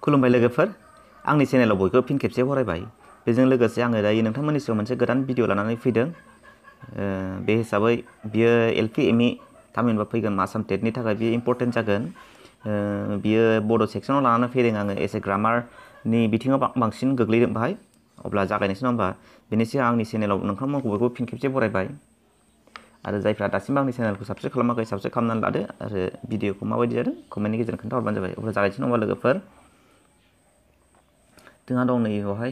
खुलुमबाय लोगोफोर आंनि चेनेलाव बयखौबो फिन खेबसे बरायबाय बेजों लोगोसे आङो दायो नोंथांमोननि सायाव मोनसे गोदान भिडिअ लानानै फैदों बे हिसाबै बियो एलपि एमइ थामहिनबा फैगोन आसाम टेटनि थाखाय बियो इम्पर्टेन्ट जागोन बियो बड' सेक्सनाव लानानै फैदों आङो एसे ग्रामारनि बिथिङाव बांसिन गोग्लैदों बाहाय अब्ला जागायनोसै नङा होमबा बेनि सिगां आंनि चेनेलाव नोंथांमोनखौ बयखौबो फिन खेबसे बरायबाय आरो जायफ्रा दासिमबो आंनि चेनेलखौ साबस्क्राइब खालामाखै साबस्क्राइब खालामनानै लादो आरो भिडिअखौ माबायदि जादों कमेन्टनि गेजेरजों खोन्थाहरबानो जाबाय अब्ला जागायनोसै नङा होमबा लोगोफोर जोंहा दं नै बेवहाय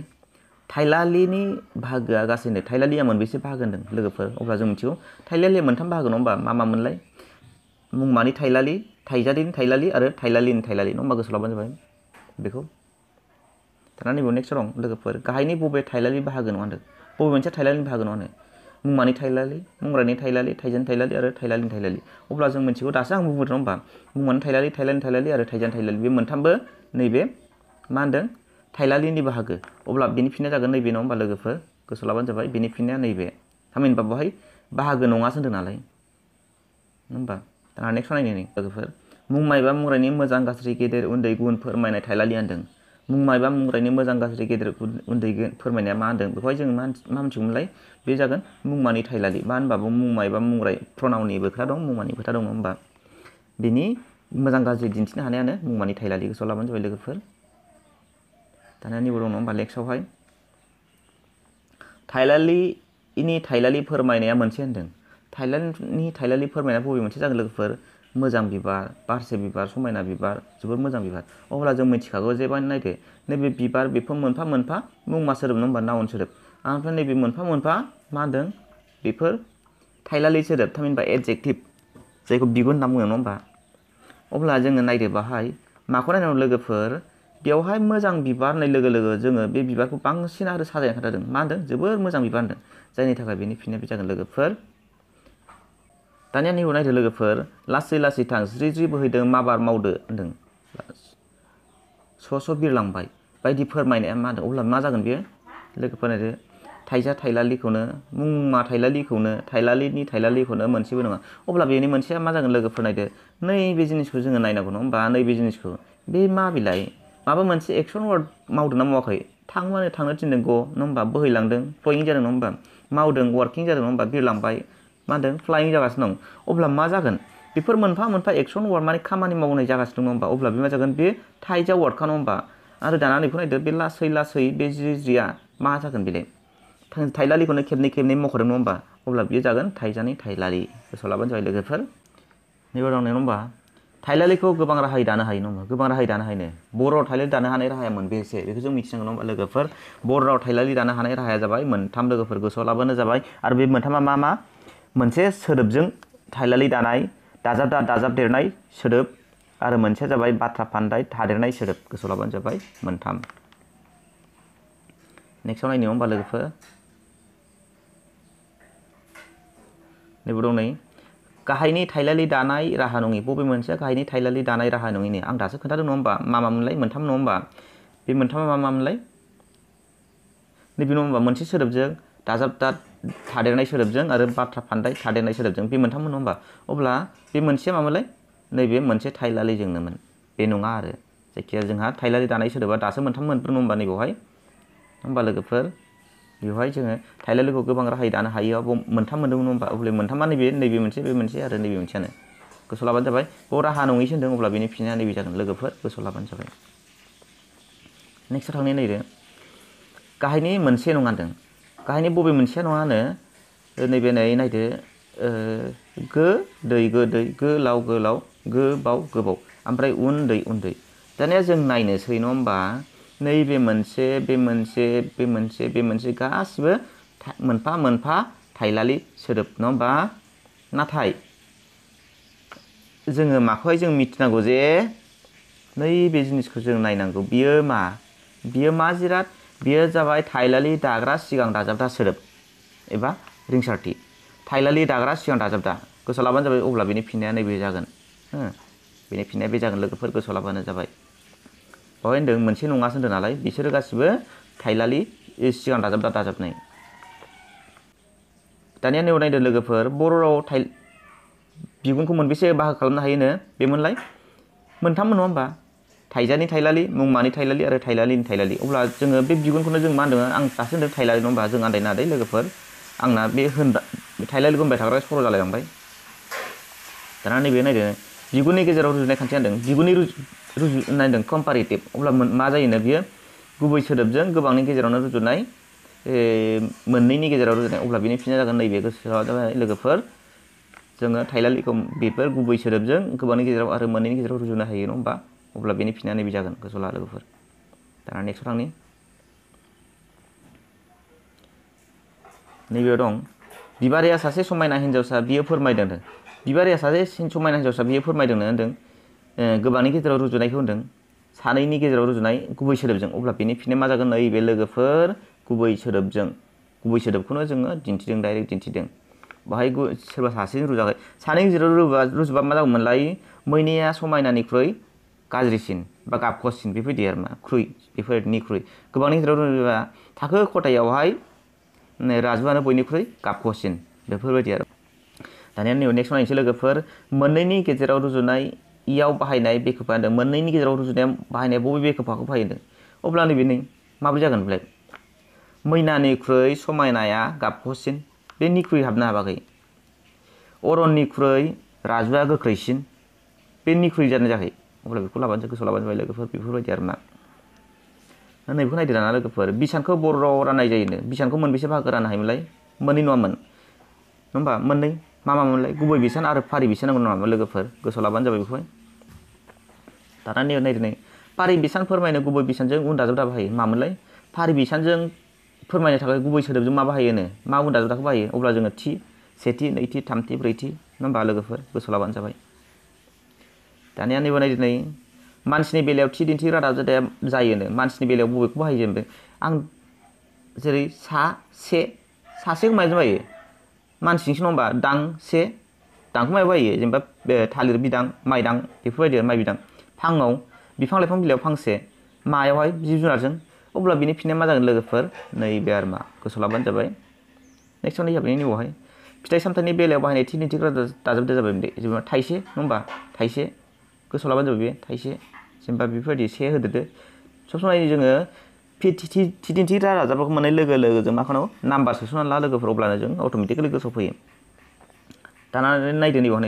थाइलालिनि बाहागोआ गासैनो थाइलालिया मोनबेसे बाहागो होनदों लोगोफोर अब्ला जों मिथिगौ थाइलालिया मोनथाम बाहागो नङा होमबा मा मोनलाय मुंमानि थाइलालि थाइजालिनि थाइलालि आरो थाइलालिनि थाइलालि नङा होमबा गोसोआव लाबानो जाबाय बेखौ दाना नैबेयाव नेक्स्ट दं लोगोफोर गाहायनि बबे थाइलालि बाहागो नङा होनदों बबे मोनसे थाइलालिनि बाहागो नङा होनो मुंमानि थाइलालि मुंरानि थाइलालि थाइजानि थाइलालि आरो थाइलालिनि थाइलालि अब्ला जों मिथिगौ दासो आं बुंबोदों नङा होमबा मुंमानि थाइलालि थाइलालिनि थाइलालि आरो थाइजानि थाइलालि बे मोनथामबो नैबे मा होनदों थाइलालिनि बाहागो अब्ला बेनि फिननाया जागोन नैबे नङा होमबा लोगोफोर गोसोआव लाबानो जाबाय बेनि फिननाया नैबे थामहिनबा बेवहाय बाहागो नङासो होनदों नालाय नङा होमबा दाना नेक्स्ट नायनो लोगोफोर मुंमा एबा मुंरायनि मोजां गाज्रि गेदेर उन्दै गुन फोरमायनाय थाइलालि होनदों मुंमा एबा मुंरायनि मोजां गाज्रि गेदेर उन्दै फोरमायनाया मा होनदों बेखौहाय जों मा मिथिगौमोनलाय बे जागोन मुंमानि थाइलालि मा होनबा मुंमा एबा मुंराय प्रनाउननिबो खोथा दं मुंमानि खोथा दं नङा होमबा बिनि मोजां गाज्रि दिन्थिनो हानायानो मुंमानि थाइलालि गोसोआव लाबानो जाबाय लोगोफोर दाना नैबो दं नङा होमबा नेक्स्टआवहाय थाइलालिनि थाइलालि फोरमायनाया मोनसे होनदों थाइलालिनि थाइलालि फोरमायनाया बबे मोनसे जागोन लोगोफोर मोजां बिबार बारसे बिबार समायना बिबार जोबोर मोजां बिबार अब्ला जों मिथिखागौ जे नायदो नैबे बिबार बेफोर मोनफा मोनफा मुंमा सोदोब नङा होमबा नाउन सोदोब ओमफ्राय नैबे मोनफा मोनफा मा होनदों बेफोर थाइलालि सोदोब थामहिनबा एडजेक्टिभ जायखौ बिगुन होनना बुङो नङा होमबा अब्ला जोङो नायदो बाहाय माखौ नायनांगौ लोगोफोर बेवहाय मोजां बिबार होननाय लोगो लोगो जोङो बे बिबारखौ बांसिन आरो साजायना खोन्थादों मा होनदों जोबोर मोजां बिबार होनदों जायनि थाखाय बेनि फिननाया बे जागोन लोगोफोर दानिया नैबे नायदो लोगोफोर लासै लासै थां ज्रि ज्रि बोहैदों माबार मावदो होनदों स' स' बिरलांबाय बायदि फोरमायनाया मा होनदों अब्ला मा जागोन बेयो लोगोफोर नायदो थाइजा थाइलालिखौनो मुंमा थाइलालिखौनो थाइलालिनि थाइलालिखौनो मोनसेबो नङा अब्ला बेनि मोनसेया मा जागोन लोगोफोर नायदो नैबे जिनिसखौ जोङो नायनांगौ नङा होमबा नैबे जिनिसखौ बे मा बिलाइ माबा मोनसे एक्सन वार्ड मावदोंना मावाखै थांनो थिनदों ग' नङा होमबा बोहैलांदों फ्लयिं जादों नङा होमबा मावदों वार्किं जादों नङा होमबा बिरलांबाय मा होनदों फ्लाइं जागासिनो दं अब्ला मा जागोन बेफोर मोनफा मोनफा एक्सन वार्ड माने खामानि मावनाय जागासिनो दं नङा होमबा अब्ला बे मा जागोन बे थाइजा वार्डखा नङा होमबा आरो दाना नैखौ नायदो बे लासै लासै बे ज्रि ज्रिया मा जागोन बेलाय थाइलालिखौनो खेबनै खेबनै मख'दों नङा होमबा अब्ला बेयो जागोन थाइजानि थाइलालि गोसोआव लाबानो जाबाय लोगोफोर नैबे दं नङा होमबा थाइलालिखौ गोबां राहायै दानो हायो नङा होमबा गोबां राहायै दानो हायो बर' राव थाइलालि दानो हानाय राहाया मोनबेसे बेखौ जों मिथिनांगौ नङा होमबा लोगोफोर बर' राव थाइलालि दानो हानाय राहाया जाबाय मोनथाम लोगोफोर गोसोआव लाबानो जाबाय आरो बे मोनथामा मा मोनसे सोदोबजों थाइलालि दानाय दाजाबदेरनाय सोदोब आरो मोनसेया जाबाय बाथ्रा फान्दाय थादेरनाय सोदोब गोसोआव लाबानो जाबाय मोनथाम नेक्स्टआव नायनो होमबा लोगोफोर नैबे दं नै गाहायनि थाइलालि दानाय राहा नङि बबे मोनसेया गाहायनि थाइलालि दानाय राहा नङिनो आं दासो खोन्थादों नङा होमबा मामोनलाय मोनथाम नङा होमबा बे मोनथामा मामोनलाय नैबे नङा होमबा मोनसे सोदोबजों थादेरनाय सोदोबजों आरो बाथ्रा फान्दाय थादेरनाय सोदोबजों बे मोनथाम नङा होमबा अब्ला बे मोनसेया मामोनलाय नैबे मोनसे थाइलालिजोंनोमोन बे नङा आरो जायखिया जोंहा थाइलालि दानाय सोदोबा दासो मोनथाम मोनब्रै नङा होमबा नैबेवहाय होमबा लोगोफोर बेवहाय जोङो थाइलालिखौ गोबां राहायै दानो हायो मोनथाम मोनदोंमोन होमबा अब्ला मोनथामा नैबे मोनसे बे मोनसे आरो नैबे मोनसेयानो गोसोआव लाबानो जाबाय बेयाव राहा नङैसो होनदों अब्ला बेनि फिननाया नैबे जागोन लोगोफोर गोसोआव लाबानो जाबाय नेक्स्टआव थांनाय नायदो गाहायनि मोनसे नङा होनदों गाहायनि बबे मोनसेया नङा होनो नैबे नायदो गो दै गोलाव गोबाव गोबाव ओमफ्राय उन्दै दानिया जों नायनोसै नङा होमबा नैबे मोनसे बे मोनसे गासिबो मोनफा मोनफा थाइलालि सोदोब नङा होमबा नाथाय जोङो माखौहाय जों मिथिनांगौ जे नैबे जिनिसखौ जों नायनांगौ बियो मा जिराद बियो जाबाय थाइलालि दाग्रा सिगां दाजाबदा सोदोब एबा रिंसारथि थाइलालि दाग्रा सिगां दाजाबदा गोसोआव लाबानो जाबाय अब्ला बेनि फिननाया नैबे जागोन बेनि फिननाया बे जागोन लोगोफोर गोसोआव लाबानो जाबाय बेवहाय होनदों मोनसे नङासो होनदों नालाय बिसोरो गासिबो थाइलालि सिगां दाजाबनाय दानिया नैयाव नायदो लोगोफोर बर' राव बिगुनखौ मोनबेसे बाहागो खालामनो हायोनो बेमोनलाय मोनथाम नङा होमबा थाइजानि थाइलालि मुंमानि थाइलालि आरो थाइलालिनि थाइलालि अब्ला जोङो बे बिगुनखौनो जों मा होनदों आं दासो होनदों थाइलालि नङा होमबा जों आन्दायनो नाङा लोगोफोर आंना बे थाइलालिखौ होनबाय थाग्रा सर' जालायलांबाय दाना नैबे नायदो बिगुरनि गेजेराव रुजुनाय खान्थि होनदों बिगुरनि नायदों कम्पारेटिभ अब्ला मा जायोनो बियो गुबै सोदोबजों गोबांनि गेजेरावनो रुजुनाय मोननैनि गेजेराव रुजुनाय अब्ला बिनि फिननाया जागोन नैबे गोसोआव जाबाय लोगोफोर जोङो थाइलालिखौ बेफोर गुबै सोदोबजों गोबांनि गेजेराव आरो मोननैनि गेजेराव रुजुनो हायो नङा होमबा अब्ला बेनि फिननाया नैबे जागोन गोसोआव ला लोगोफोर दाना नेक्स्टआव थांनि नैबेयाव दं बिबारिया सासे समायना हिन्जावसा बियो फोरमायदों बिबारिया सासे समायना हिन्जावसा बियो फोरमायदोंनो होनदों गोबांनि गेजेराव रुजुनायखौ होनदों सानैनि गेजेराव रुजुनाय गुबै सोदोबजों अब्ला बेनि फिननाया मा जागोन नैबे लोगोफोर गुबै सोदोबखौनो जोङो दिन्थिदों डाइरेक्ट दिन्थिदों बाहाय सोरबा सासेजों रुजाखै सानैनि गेजेराव रुजुबा मा जागौमोनलाय मैनाया समायनानिख्रुइ गाज्रिसिन बा गाबखसिन बेफोरबायदि आरो मा बेफोरनिख्रुइ गोबांनि गेजेराव रुजुबा थाखो खथायावहाय राजुआनो बयनिख्रुइ गाबखसिन बेफोरबायदि आरो दानिया नैबे नेक्स्ट नायनोसै लोगोफोर मोननैनि गेजेराव रुजुनायाव बाहायनाय बेखेवफा होनदों मोननैनि गेजेराव रुजुनायाव बाहायनाय बबे बेखेवफाखौ बाहायदों अब्ला नैबे माबोरै जागोन बेलाय मैनानिख्रुइ समायनाया गाबखसिन बे निख्रुइ हाबनो हाबाखै अरननिख्रुइ राजुआ गोख्रैसिन बे निख्रुइ जानो जायाखै अब्ला बेखौ लाबानो गोसोआव लाबानो जाबाय लोगोफोर बेफोरबायदि आरो ना नैबेखौ नायदो दाना लोगोफोर बिसानखौ बर' रावाव राननाय जायोनो बिसानखौ मोनबेसे बाहागो राननो हायोमोनलाय मोननै नङामोन नङा होमबा मोननै मामोनलाय गुबै बिसान आरो फारि बिसान नांगौ नङामोन लोगोफोर गोसोआव लाबानो जाबाय बेखौहाय दाना नायदो फारि बिसान फोरमायनो गुबै बिसानजों उन दाजाब बाहायो मामोनलाय फारि बिसानजों फोरमायनो थाखाय गुबै सोदोबजों मा बाहायोनो मा उन दाजाबदाखौ बाहायो अब्ला जोङो सेथि नैथि थामथि ब्रैथि नङा होमबा लोगोफोर गोसोआव लाबानो जाबाय दानिया नैबे नायदो मानसिनि बेलायाव थि दिन्थि रादाब जायोनो मानसिनि बेलायाव बबेखौ बाहायो जेनेबा आं जेरै सासेखौ माजों बाहायो मानसिजोंसो नङा होमबा दांखौ मायाव बाहायो जेनेबा थालिर बिदां माइदां बेफोरबायदि माइ बिदां फाङाव बिफां लाइफां बिलाइयाव फांसे मायावहाय जिब जुनारजों अब्ला बिनि फिननाया मा जागोन लोगोफोर नैबे आरो मा गोसोआव लाबानो जाबाय नेक्स्टआव नायजाबाय नैबावहाय फिथाइ सामथाइनि बेलायाव बाहायनाय थि दिन्थिग्रा दाजाबदाया जाबाय जेनेबा थाइसे नङा होमबा थाइसे गोसोआव लाबानो जाबाय बे थाइसे जेनेबा बेफोरबायदि से होदेरदो सब समाय जोङो थि दिन्थिग्रा दाजाबदाखौ मोननाय लोगो लोगो जों मा खालामो नाम्बार सोसननानै ला लोगोफोर अब्लानो जों अट'मेटिकेलि गोसोआव फैयो दाना नायदो नैबाव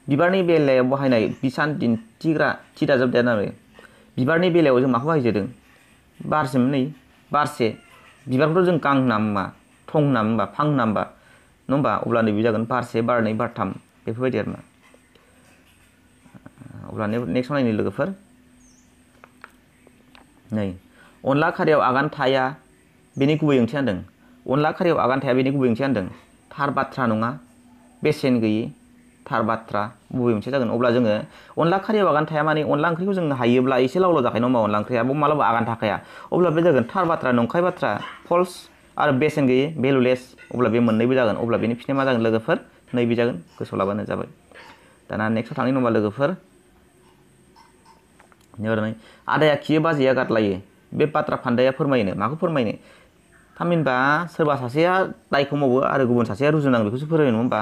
बिबारनि बेलायाव बाहायनाय बिसान दिन्थिग्रा थि दाजाबदाया जाबाय बिबारनि बेलायाव जों माखौ बाहायजादों बारसे बिबारखौथ' जों गां होना मा थं होना होमबा फां होना होमबा नङा होमबा अब्ला नैबे जागोन बारसे बारनै बारथाम बेफोरबायदि आरो ना अब्ला नेक्स्ट नायनो लोगोफोर अनला खारियाव आगान थाया बेनि गुबै ओंथिया होनदों अनला खारियाव आगान थाया बेनि गुबै ओंथिया होनदों थार बाथ्रा नङा बेसेन गैयि थार बाथ्रा गुबै ओंथिया जागोन अब्ला जोङो अनला खारियाव आगान थाया माने अनला ओंख्रिखौ जों हायोब्ला एसे लाव जाखायो नङा होमबा अनला ओंख्रिया मालाबा आगान थाखाया अब्ला बे जागोन थार बाथ्रा नंखाय बाथ्रा फल्स आरो बेसेन गैयि भेलुलेस अब्ला बे मोननैबो जागोन अब्ला बेनि फिननाया मा जागोन लोगोफोर नैबे जागोन गोसोआव लाबानो जाबाय दाना नेक्स्टआव थांनाय नङा लोगोफोर आदाया खियो बाजैया गारलायो बे बाथ्रा फान्दाया फोरमायनो माखौ फोरमायनो थामहिनबा सोरबा सासेया दायखौ मावो आरो गुबुन सासेया रुजुनाङो बेखौसो फोरमायो नङा होमबा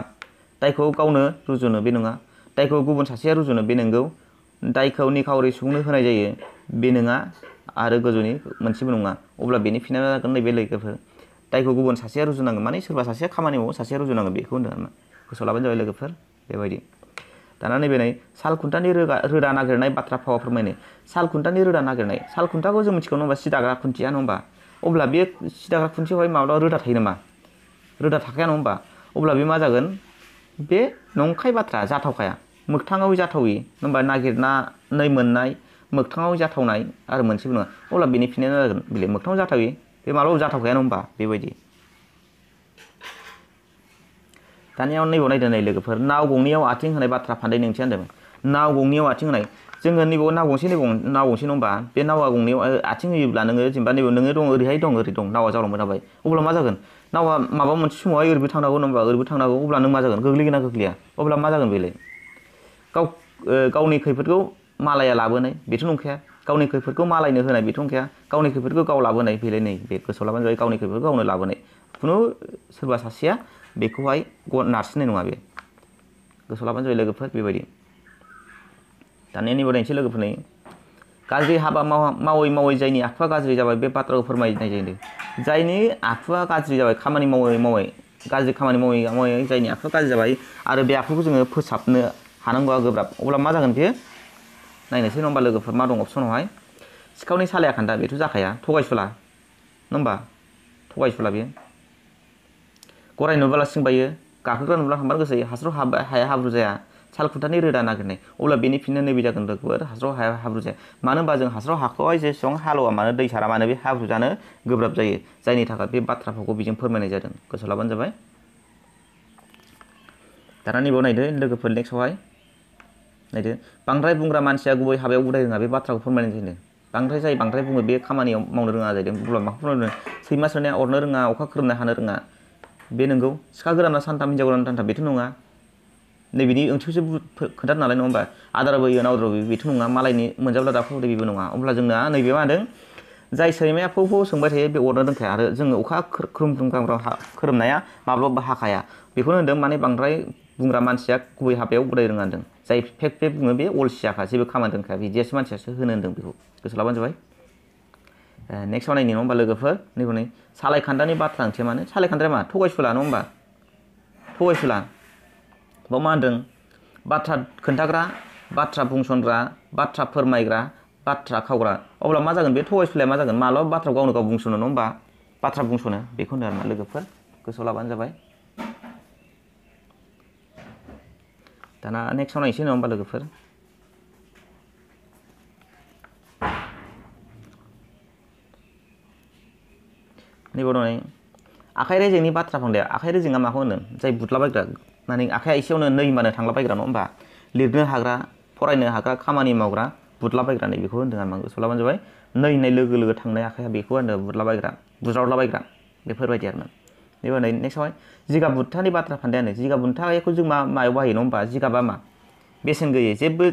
दायखौ गावनो रुजुनो बे नङा दायखौ गुबुन सासेया रुजुनो बे नंगौ दायखौ निखावरि सुबुंनो होनाय जायो बे नङा आरो गोजौनि मोनसेबो नङा अब्ला बेनि फिननाया जागोन नैबे लोगोफोर दायखौ गुबुन सासेया रुजुनांगोन माने सोरबा सासेया खामानि मावो सासेया रुजुनांगोन बेखौ होनदों आरोना गोसोआव लाबानो जाबाय लोगोफोर बेबायदि दाना नैबे साल खुन्थानि रोदा नागिरनाय बाथ्रा फावा फोरमायनो साल खुन्थानि रोदा नागिरनाय साल खुन्थाखौ जों मिथिगौ नङा होमबा सिदाग्रा खुन्थिया नङा होमबा अब्ला बे सिदाग्रा खुन्थियावहाय माब्लाबा रोदा थायो नामा रोदा थाखाया नङा होमबा अब्ला बे मा जागोन बे नंखाय बाथ्रा जाथावखाया मोगथाङाव जाथावि होमबा नागिरनानै मोननाय मोगथाङाव जाथावनाय आरो मोनसेबो नङा अब्ला बेनि फिननाया जागोन बेले मोगथाङाव जाथावि बे माब्लाबा जाथावखाया नङा होमबा बेबायदि दानिया नैबाव नायदो नै लोगोफोर नाव गंनैयाव आथिं होनाय बाथ्रा फान्दायनि ओंथिया होनदों नाव गंनैयाव आथिं होनाय जोङो नैबाव नाव गंसे नङा होमबा बे नावा गंनैयाव आथिं होयोब्ला नोङो जेनेबा नैबाव नोङो दं ओरैहाय दं ओरै दं नावा जावलांबाय थाबाय अब्ला मा जागोन नावा माबा मोनसे समावहाय ओरैबो थांनांगौ नङा होमबा ओरैबो थांनांगौ अब्ला नों मा जागोन गोग्लैगोन ना गोग्लैया अब्ला मा जागोन बेलाय गावनि खैफोदखौ मालाया लाबोनाय बेथ' नंखाया गावनि खैफोदखौ मालायनो होनाय बेथ' नंखाया गावनि खैफोदखौ गाव लाबोनाय बेलाय नै बे गोसोआव लाबानो जाबाय गावनि खैफोदखौ गावनो लाबोनाय खुनु सोरबा सासेया बेखौहाय नारसिननाय नङा बे गोसोआव लाबानो जाबाय लोगोफोर बेबायदि दानिया नैबाव नायनोसै लोगोफोरनि गाज्रि हाबा मावै मावै जायनि आखुआ गाज्रि जाबाय बे बाथ्राखौ फोरमायनाय जायो। जायनि आखुआ गाज्रि जाबाय खामानि मावै मावै गाज्रि खामानि मावै मावै जायनि आखुआ गाज्रि जाबाय आरो बे आखुखौ जोङो फोसाबनो हानांगौआ गोब्राब अब्ला मा जागोन बेयो नायनोसै नङा होमबा लोगोफोर मा दं अपसनावहाय सिखावनि सालाया खान्दा बेथ' जाखाया थगायसुला नङा होमबा थगायसुला बेयो गराय नुब्ला सिं बायो गाखोग्रा नुब्ला थांबानो गोसो जायो हास्राव हाया हाब्रु जाया साल खुन्थानि रोदा नागिरनाय अब्ला बेनि फिननो नैबे जागोन लोगोफोर हास्राव हाया हाब्रु जाया मानो होनबा जों हास्राव हाखौहाय जेसेबां हालेवा मानो दै सारा मानो बे हाब्रु जानो गोब्राब जायो जायनि थाखाय बे बाथ्राफोरखौ बेजों फोरमायनाय जादों गोसोआव लाबानो जाबाय। दाना नैबाव नायदो लोगोफोर नेक्स्टआवहाय नायदो बांद्राय बुंग्रा मानसिया गुबै हाबायाव उदाय रोङा बे बाथ्राखौ फोरमायनाय जादों बांद्राय जाय बांद्राय बुङो बे खामानियाव मावनो रोङा जाहैदों अब्ला माखौ फोरमायदों सैमा सोनाया अरनो रोङा अखा खोरोमनाय हानो रोङा बे नंगौ सिखा गोदाना सानथाम हिनजाव गोदाना दानथाम बेथ' नङा नैबेनि ओंथिखौसो खोन्थादों नालाय नङा होमबा आदाराबो होयो नावद्राबो होयो बेथ' नङा मालायनि मोनजाब्ला दाखु बेबो नङा अब्ला जोंना नैबे मा होदों जाय सैमाया फौ फौ सोंबाय थायो बे अरनो रोंखाया आरो जोङो अखा खोरोमनाया माब्लाबा हाखाया बेखौनो होनदों माने बांद्राय बुंग्रा मानसिया गुबै हाबायाव उदाय रोङा होनदों जाय फेक फेक बुङो बे अलसियाखा जेबो खामानि रोंखाया बिदियासो मानसियासो होनो होनदों बेखौ गोसोआव लाबानो जाबाय। नेक्स्टआव नायनि नङा होमबा लोगोफोर नैबे नै सालाय खान्दानि बाथ्रा ओंथिया मानो सालाय खान्दाया मा थगायसुला नङा होमबा थगायसुला बाव मा होनदों बाथ्रा खोन्थाग्रा बाथ्रा बुंसनग्रा बाथ्रा फोरमायग्रा बाथ्रा खावग्रा अब्ला मा जागोन बे थगायसुलाया मा जागोन मालाबा बाथ्राखौ गावनो गाव बुंसनो नङा होमबा बाथ्रा बुंसनो बेखौ होनो आरोना लोगोफोर गोसोआव लाबानो जाबाय। दाना नेक्स्टआव नायनोसै नङा होमबा लोगोफोर नैबाव दं आखाइ रेजेंनि बाथ्रा फांदाया आखाइ रेजेंआ माखौ होनो जाय बुदलाबायग्रा माने आखाइया एसेयावनो नै मानो थांलाबायग्रा नङा होमबा लिरनो हाग्रा फरायनो हाग्रा खामानि मावग्रा बुदलाबायग्रा नै बेखौ होनदों आरो गोसोआव लाबानो जाबाय नै होननाय लोगो लोगो थांनाय आखाइया बेखौ होनदों बुदलाबायग्रा बुज्रावलाबायग्रा बेफोरबायदि आरो ना बेबो नै नेक्स्टआवहाय जिगाब बुन्थानि बाथ्रा फान्दायानो जिगाब बुन्थाखौ जों मायाव बाहायो नङा होमबा जिगाबा मा बेसेन गैयै जेबो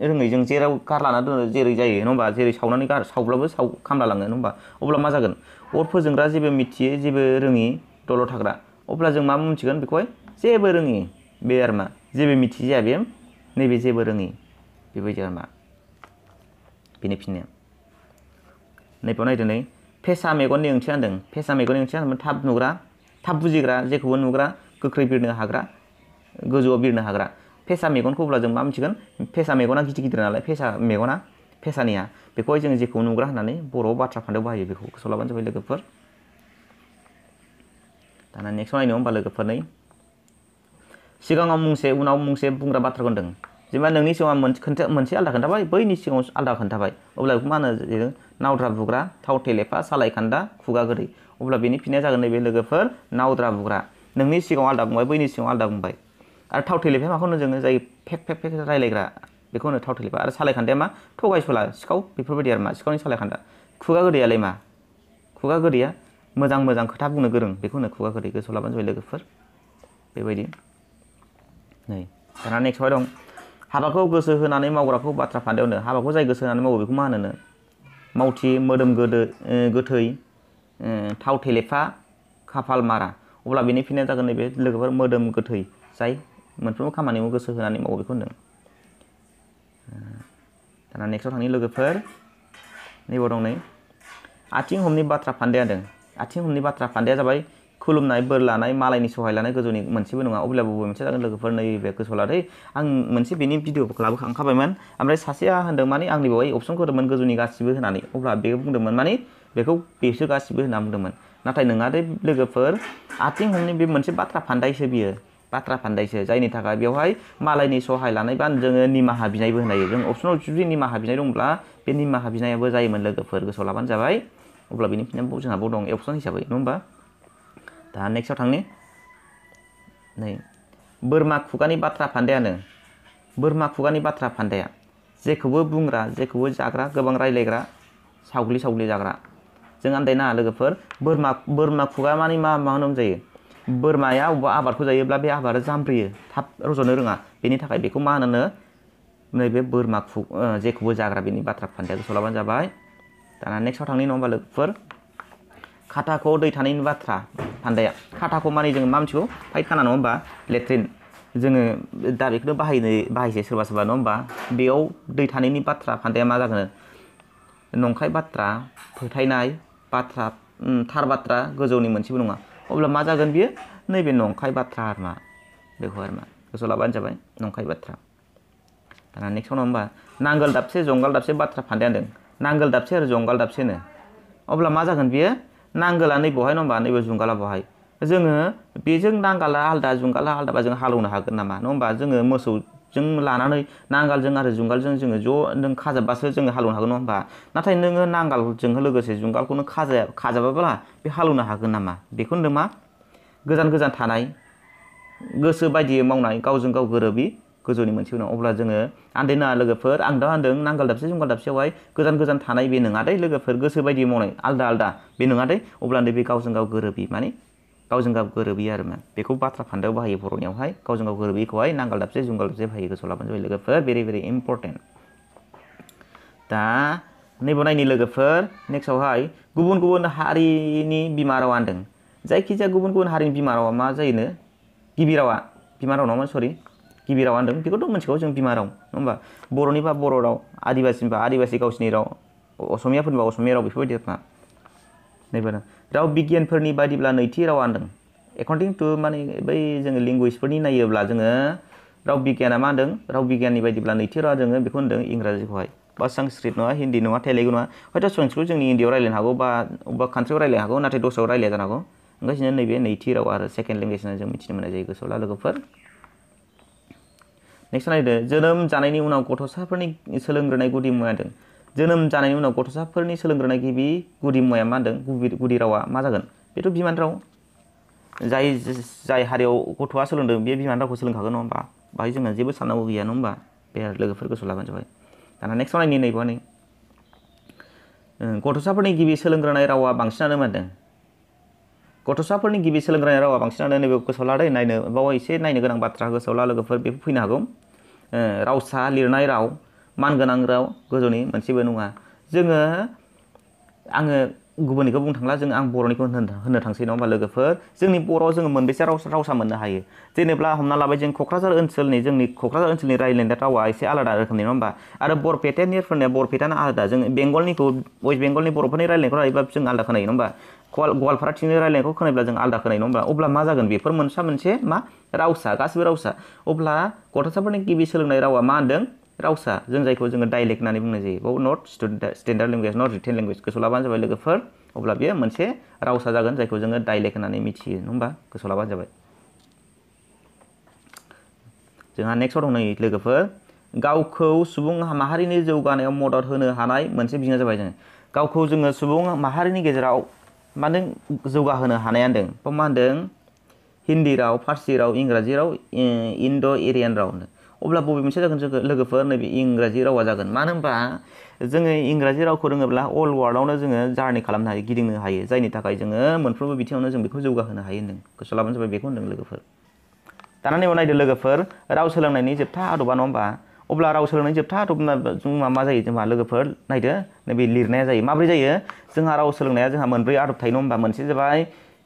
रोङै जों जेराव गारलाना दोनो जेरै जायो नङा होमबा जेरै सावनानै सावब्लाबो खामला लाङो नङा होमबा अब्ला मा जागोन अर फोजोंग्रा जेबो मिथियै जेबो रोङि दलर थाग्रा अब्ला जों मा मिथिगोन बेखौहाय जेबो रोङि बे आरो मा जेबो मिथिजाया बे नैबे जेबो रोङि बेबायदि आरो मा बेनि फिननाया नैबाव नायदो नै फेसा मेगननि ओंथिया होनदों फेसा मेगननि ओंथिया होनदों थाब नुग्रा थाब बुजिग्रा जेखौबो नुग्रा गोख्रै बिरनो हाग्रा गोजौआव बिरनो हाग्रा फेसा मेगनखौ अब्ला जों मा मिथिगोन फेसा मेगना गिदिर गिदिर नालाय फेसा मेगना फेसानिया बेखौहाय जों जेखौ नुग्रा होननानै बर'आव बाथ्रा फान्दायाव बाहायो बेखौ गोसोआव लाबानो जाबाय लोगोफोर। दाना नेक्स्टआव नायनो होमबा लोगोफोर नै सिगाङाव मुंसे उनाव मुंसे बुंग्रा बाथ्राखौ होनदों जेनेबा नोंनि सिगाङाव मोनसे आलदा खोन्थाबाय बैनि सिगाङाव आलदा खोन्थाबाय अब्ला बेखौ मा होनो नावद्रा बुग्रा थाव थेलेफा सालाय खान्दा खुगा गोदै अब्ला बेनि फिननाया जागोन नैबे लोगोफोर नावद्रा बुग्रा नोंनि सिगाङाव आलदा बुंबाय बैनि सिगाङाव आलदा बुंबाय आरो थाव थेलेफाया माखौ होनो जोङो जाय फेक फेक फेक रायलायग्रा बेखौ होनो थाव थेलेफा आरो सालाय खान्दाया मा थगायसुला सिखाव बेफोरबायदि आरो मा सिखावनि सालाय खान्दा खुगा गोदैयालाय मा खुगा गोदैया मोजां मोजां खोथा बुंनो गोरों बेखौ होनो खुगा गोदै गोसोआव लाबानो जाबाय लोगोफोर बेबायदि नै दाना नेक्स्टआव दं हाबाखौ गोसो होनानै मावग्राखौ बाथ्रा फान्दायाव होनो हाबाखौ जाय गोसो होनानै मावो बेखौ मा होनो मावथि मोदोम गोथै थाव थेलेफा खाफाल मारा अब्ला बेनि फिननाया जागोन नैबे लोगोफोर मोदोम गोथै जाय मोनफ्रोमबो खामानियाव गोसो होनानै मावो बेखौ होनदों। दाना नेक्स्टआव थांनि लोगोफोर नैबाव दं नै आथिं हमनि बाथ्रा फान्दाया होनदों आथिं हमनि बाथ्रा फान्दाया जाबाय खुलुमनाय बोर लानाय मालायनि सहाय लानाय गोजौनि मोनसेबो नङा अब्लाबो बबे मोनसे जागोन लोगोफोर नैबे गोसोआव लादै आं मोनसे बेनि भिडिअखौ लाबोखांखाबायमोन ओमफ्राय सासेया होनदों माने आंनि बेवहाय अपसनखौ होदोंमोन गोजौनि गासिबो होनानै अब्ला बे बुंदोंमोन माने बेखौ बेसो गासिबो होनना बुंदोंमोन नाथाय नङा दे लोगोफोर आथिं हमनि बे मोनसे बाथ्रा फान्दायसो बियो बाथ्रा फान्दायसो जायनि थाखाय बेवहाय मालायनि सहाय लानाय बा जोङो निमाहा बिनायबो होनायो जों अपसनाव जुदि निमाहा बिनाय दंब्ला बे निमाहा बिनायाबो जायोमोन लोगोफोर गोसोआव लाबानो जाबाय अब्ला बेनि फिननाया जोंहा बाव दं अपसन हिसाबै नङा होमबा। दा नेक्स्टआव थांनि नै बोरमा खुगानि बाथ्रा फान्दायानो बोरमा खुगानि बाथ्रा फान्दाया जेखौबो बुंग्रा जेखौबो जाग्रा गोबां रायलायग्रा सावग्लि सावग्लि जाग्रा जों आन्दायनाङा लोगोफोर बोरमा खुगा माने मा होननांगौ जायो बोरमाया अबेबा आबादखौ जायोब्ला बे आबादा जामब्रियो थाब रज'नो रोङा बेनि थाखाय बेखौ मा होनो नैबे बोरमा जेखौबो जाग्रा बेनि बाथ्रा फान्दाया गोसोआव लाबानो जाबाय। दाना नेक्स्टआव थांनि नङा होमबा लोगोफोर खाथाखौ दै थानायनि बाथ्रा फान्दाया खाथाखौ माने जोङो मा मिथिगौ फायखाना नङा होमबा लेट्रिन जोङो दा बेखौनो बाहायसै सोरबा सोरबा नङा होमबा बेयाव दै थानायनि बाथ्रा फान्दाया मा जागोन नंखाय बाथ्रा फोथायनाय बाथ्रा थार बाथ्रा गोजौनि मोनसेबो नङा अब्ला मा जागोन बियो नैबे नंखाय बाथ्रा आरोमा बेखौ आरोमा गोसोआव लाबानो जाबाय नंखाय बाथ्रा दाना नेक्स्टआव नङा होमबा नांगोल दाबसे जंगाल दाबसे बाथ्रा फान्दाया होनदों नांगोल दाबसे आरो जंगाल दाबसेनो अब्ला मा जागोन बियो नांगोला नैबेवहाय नङा होमबा नैबे जुंगाला बहाय जोङो बेजों नांगाला आलदा जुंगाला आलदाबा जों हालौनो हागोन नामा नङा होमबा जोङो मोसौजों लानानै नांगालजों आरो जुंगालजों जोङो ज' नों खाजाबबासो जोङो हालौनो हागोन नङा होमबा नाथाय नोङो नांगालजों लोगोसे जुंगालखौनो खाजाबाब्ला बे हालौनो हागोन नामा बेखौ होनदों मा गोजान गोजान थानाय गोसो बायदियै मावनाय गावजों गाव गोरोबि गोजौनि मोनसे उनाव अब्ला जोङो आन्दायनो नाङा लोगोफोर आं दा होनदों नांगाल दाबसे जुंगाल दाबसेयावहाय गोजान गोजान थानाय बे नङा दै लोगोफोर गोसो बायदि मावनाय आलदा आलदा बे नङा दै अब्ला नैबे गावजों गाव गोरोबि माने गावजों गाव गोरोबि आरो मा बेखौ बाथ्रा फान्दायाव बाहायो बर'नियावहाय गावजों गाव गोरोबिखौहाय नांगाल दाबसे जुंगाल दाबसे बाहायो गोसोआव लाबानो जाबाय लोगोफोर भेरि भेरि इम्परटेन्ट दा नैबाव नायनि लोगोफोर नेक्स्टआवहाय गुबुन गुबुन हारिनि बिमा राव होनदों जायखिजाया गुबुन गुबुन हारिनि बिमा रावा मा जायोनो गिबि रावा बिमा राव नङा सरि गिबि राव होनदों बेखौथ' मोनथिगौ जों बिमा राव नङा होमबा बर'निबा बर' राव आदिबासिनिबा आदिबासि गावसिनि राव असमियाफोरनिबा असमिया राव बेफोरबायदि आरोना नैबे राव बिगियानफोरनि बायदिब्ला नैथि रावा होनदों एकर्डिं टु माने बै जोङो लेंगुवेजफोरनि नायोब्ला जोङो राव बिगियाना मा होनदों राव बिगियाननि बायदिब्ला नैथि रावा जोङो बेखौ होनदों इंराजिखौहाय बा संस्कृत नङा हिन्दी नङा तेलेगु नङा हयथ' संस्कृत जोंनि इण्डियाआव रायलायनो हागौ बा अबेबा कान्ट्रियाव रायलायनो हागौ नाथाय दस्रायाव रायलाया जानो हागौ ओंखायनो नैबे नैथि राव आरो सेकेन्ड लेंगुवेज होननानै जों मिथिनो मोननाय जायो गोसोआव ला लोगोफोर नेक्स्ट नायदो जोनोम जानायनि उनाव गथ'साफोरनि सोलोंग्रोनाय गुदि मुवा होनदों जोनोम जानायनि उनाव गथ'साफोरनि सोलोंग्रोनाय गिबि गुदि मुवाया मा होनदों गुदि रावा मा जागोन बेथ' बिमानि राव जाय हारियाव गथ'आ सोलोंदों बे बिमानि रावखौ सोलोंखागोन नङा होमबा बाहाय जोंना जेबो साननांगौ गैया नङा होमबा बे लोगोफोर गोसोआव लाबानो जाबाय दाना नेक्स्टआव नायनि नैबेयाव नै गथ'साफोरनि गिबि सोलोंग्रोनाय रावा बांसिनानो मा होनदों गथ'साफोरनि गिबि सोलोंग्रोनाय रावा बांसिनानो नैबे गोसोआव लादो नायनो बाव एसे नायनो गोनां बाथ्रा गोसोआव ला लोगोफोर बेफोर फैनो हागौ रावसा लिरनाय राव मानगोनां राव गोजौनि मोनसेबो नङा जोङो आङो गुबुननिखौ बुंनो थांला जों आं बर'निखौ होननो थांसै नङा होमबा लोगोफोर जोंनि बर'आव जोङो मोनबेसे रावसा मोननो हायो जेनेब्ला हमना लाबाय जों क'क्राझार ओनसोलनि रायज्लायनाय रावा एसे आलादा रोखोमनि नङा होमबा आरो बरपेटानिफोरनिया बरपेटाना आलादा जों बेंगलनिखौ वेस्ट बेंगलनि बर'फोरनि रायज्लायनायखौ लायोबा जों आलादा खोनायो नङा होमबा गवालपाराथिंनि रायज्लायनायखौ खोनायोब्ला जों आलादा खोनायो नङा होमबा अब्ला मा जागोन बेफोर मोनसे मा रावसा गासिबो रावसा अब्ला गथ'साफोरनि गिबि सोलोंनाय रावा मा होनदों रावसा जों जायखौ जोङो डाइलेक्ट होननानै बुंनाय जायो बाव नट स्टेन्डार्ड लेंगुवेज नट रिटेन लेंगुवेज गोसोआव लाबानो जाबाय लोगोफोर अब्ला बेयो मोनसे रावसा जागोन जायखौ जोङो डाइलेक्ट होननानै मिथियो नङा होमबा गोसोआव लाबानो जाबाय जोंहा नेक्स्टआव दं नै लोगोफोर गावखौ सुबुं माहारिनि जौगानायाव मदद होनो हानाय मोनसे बिथिङा जाबाय जों गावखौ जोङो सुबुं माहारिनि गेजेराव माने जौगाहोनो हानाय होनदों बाव मा होनदों हिन्दी राव फारसि राव इंराजि राव इन्ड' एरियान राव होनदों अब्ला बबे मोनसे जागोन जोङो लोगोफोर नैबे इंराजि रावा जागोन मानो होनबा जोङो इंराजि रावखौ रोङोब्ला अल वार्ल्डआवनो जोङो जार्नि खालामनो हायो गिदिंनो हायो जायनि थाखाय जोङो मोनफ्रोमबो बिथिङावनो जों बेखौ जौगाहोनो हायो होनदों गोसोआव लाबानो जाबाय बेखौ होनदों लोगोफोर दाना नैबाव नायदो लोगोफोर राव सोलोंनायनि जोबथा आदबा नङा होमबा अब्ला राव सोलोंनायनि जोबथा आदब होनना जोंहा मा जायो जोंहा लोगोफोर नायदो नैबे लिरनाया जायो माब्रै जायो जोंहा राव सोलोंनाया जोंहा मोनब्रै आदब थायो नङा होमबा मोनसे जाबाय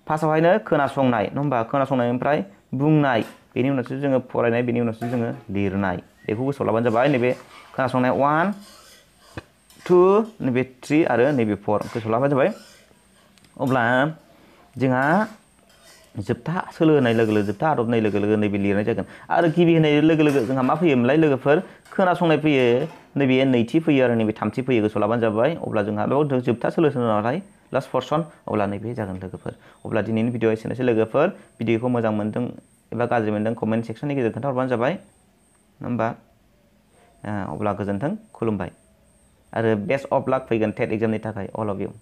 फार्स्टआवहायनो खोनासंनाय नङा होमबा खोनासंनायनिफ्राय बुंनाय बेनि उनावसो जोङो फरायनाय बेनि उनावसो जोङो लिरनाय बेखौ गोसोआव लाबानो जाबाय नैबे खोनासंनाया 1 2 नैबे 3 आरो नैबे 4 गोसोआव लाबानो जाबाय अब्ला जोंहा जोबथा सोलो होनाय लोगो लोगो जोबथा आदब होनाय लोगो लोगो नैबे लिरनाय जागोन आरो गिबि होनाय लोगो लोगो जोंहा मा फैयोमोनलाय लोगोफोर खोनासंनाय फैयो नैबे नैथि फैयो आरो नैबे थामथि फैयो गोसोआव लाबानो जाबाय अब्ला जोंहा बेयाव जोबथा सोलो नालाय लास्ट पर्सन अब्ला नैबे जागोन लोगोफोर अब्ला दिनैनि भिडिअआ एसेनोसै लोगोफोर भिडिअखौ मोजां मोन्दों एबा गाज्रि मोन्दों कमेन्ट सेक्सननि गेजेरजों खोन्थाहरबानो जाबाय होमबा अब्ला गोजोन्थों खुलुमबाय आरो बेस्ट अफ लाक फैगोन टेट एग्जामनि थाखाय अल अफ इउ